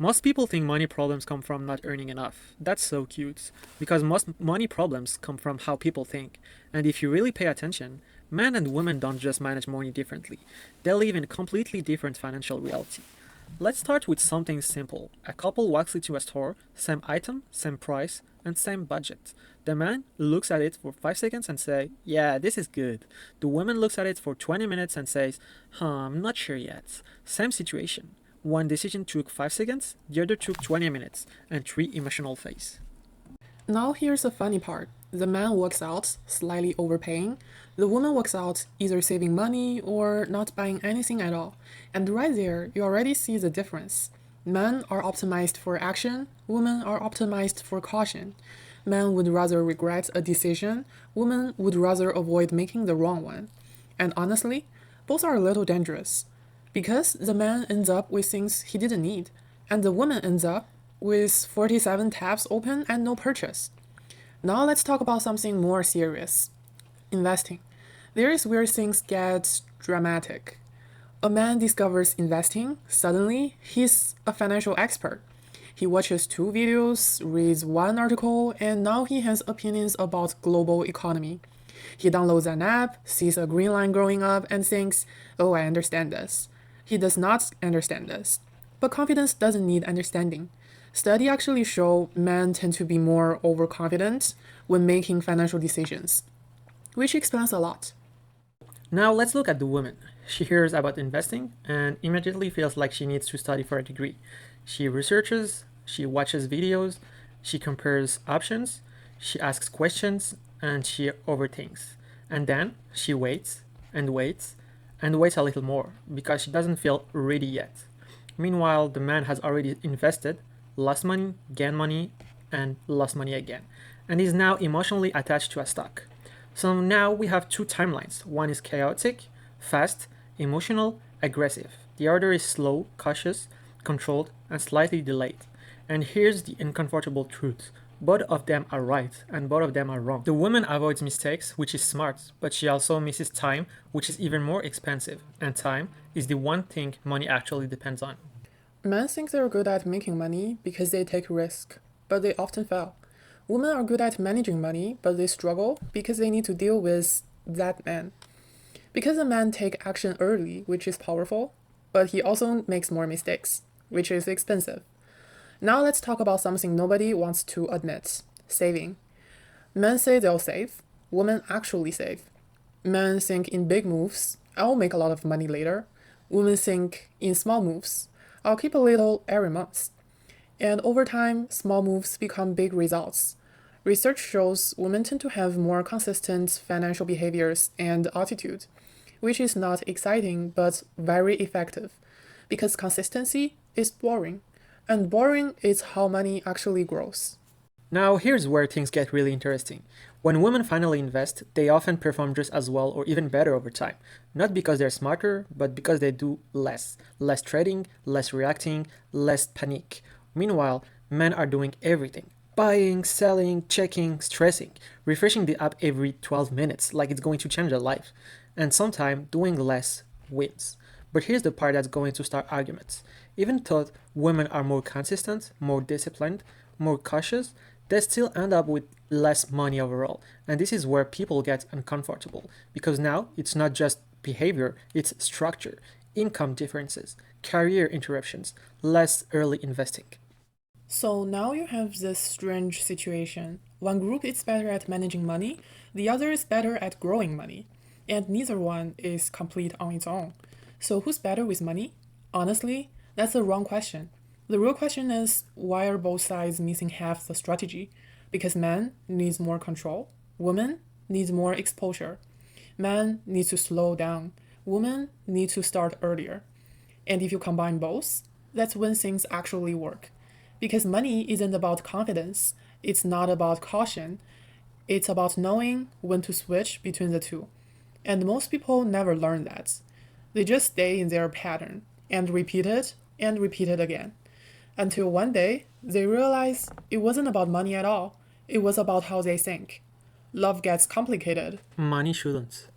Most people think money problems come from not earning enough. That's so cute, because most money problems come from how people think. And if you really pay attention, men and women don't just manage money differently, they live in completely different financial reality. Let's start with something simple. A couple walks into a store, same item, same price, and same budget. The man looks at it for 5 seconds and say, "Yeah, this is good." The woman looks at it for 20 minutes and says, I'm not sure yet." Same situation. One decision took 5 seconds, the other took 20 minutes, and 3 emotional phases. Now here's the funny part. The man walks out, slightly overpaying. The woman walks out, either saving money or not buying anything at all. And right there, you already see the difference. Men are optimized for action, women are optimized for caution. Men would rather regret a decision, women would rather avoid making the wrong one. And honestly, both are a little dangerous. Because the man ends up with things he didn't need, and the woman ends up with 47 tabs open and no purchase. Now let's talk about something more serious. Investing. There is where things get dramatic. A man discovers investing, suddenly he's a financial expert. He watches 2 videos, reads 1 article, and now he has opinions about global economy. He downloads an app, sees a green line growing up, and thinks, oh, I understand this. He does not understand this. But confidence doesn't need understanding. Studies actually show men tend to be more overconfident when making financial decisions, which explains a lot. Now let's look at the woman. She hears about investing and immediately feels like she needs to study for a degree. She researches, she watches videos, she compares options, she asks questions, and she overthinks. And then she waits and waits and waits a little more because she doesn't feel ready yet. Meanwhile, the man has already invested, lost money, gained money, and lost money again, and is now emotionally attached to a stock. So now we have 2 timelines. One is chaotic, fast, emotional, aggressive. The other is slow, cautious, controlled, and slightly delayed. And here's the uncomfortable truth. Both of them are right, and both of them are wrong. The woman avoids mistakes, which is smart, but she also misses time, which is even more expensive. And time is the one thing money actually depends on. Men think they're good at making money because they take risk, but they often fail. Women are good at managing money, but they struggle because they need to deal with that man. Because a man takes action early, which is powerful, but he also makes more mistakes, which is expensive. Now let's talk about something nobody wants to admit: saving. Men say they'll save, women actually save. Men think in big moves, I'll make a lot of money later. Women think in small moves, I'll keep a little every month. And over time, small moves become big results. Research shows women tend to have more consistent financial behaviors and attitude, which is not exciting but very effective, because consistency is boring, and boring is how money actually grows. Now here's where things get really interesting. When women finally invest, they often perform just as well or even better over time. Not because they're smarter, but because they do less. Less trading, less reacting, less panic. Meanwhile, men are doing everything. Buying, selling, checking, stressing, refreshing the app every 12 minutes like it's going to change their life. And sometimes doing less wins. But here's the part that's going to start arguments. Even though women are more consistent, more disciplined, more cautious, they still end up with less money overall. And this is where people get uncomfortable, because now it's not just behavior, it's structure, income differences, career interruptions, less early investing. So now you have this strange situation. One group is better at managing money, the other is better at growing money, and neither one is complete on its own. So who's better with money? Honestly, that's the wrong question. The real question is, why are both sides missing half the strategy? Because man needs more control, woman needs more exposure. Man needs to slow down, woman needs to start earlier. And if you combine both, that's when things actually work. Because money isn't about confidence, it's not about caution, it's about knowing when to switch between the two. And most people never learn that. They just stay in their pattern and repeat it again. Until one day, they realize it wasn't about money at all. It was about how they think. Love gets complicated. Money shouldn't.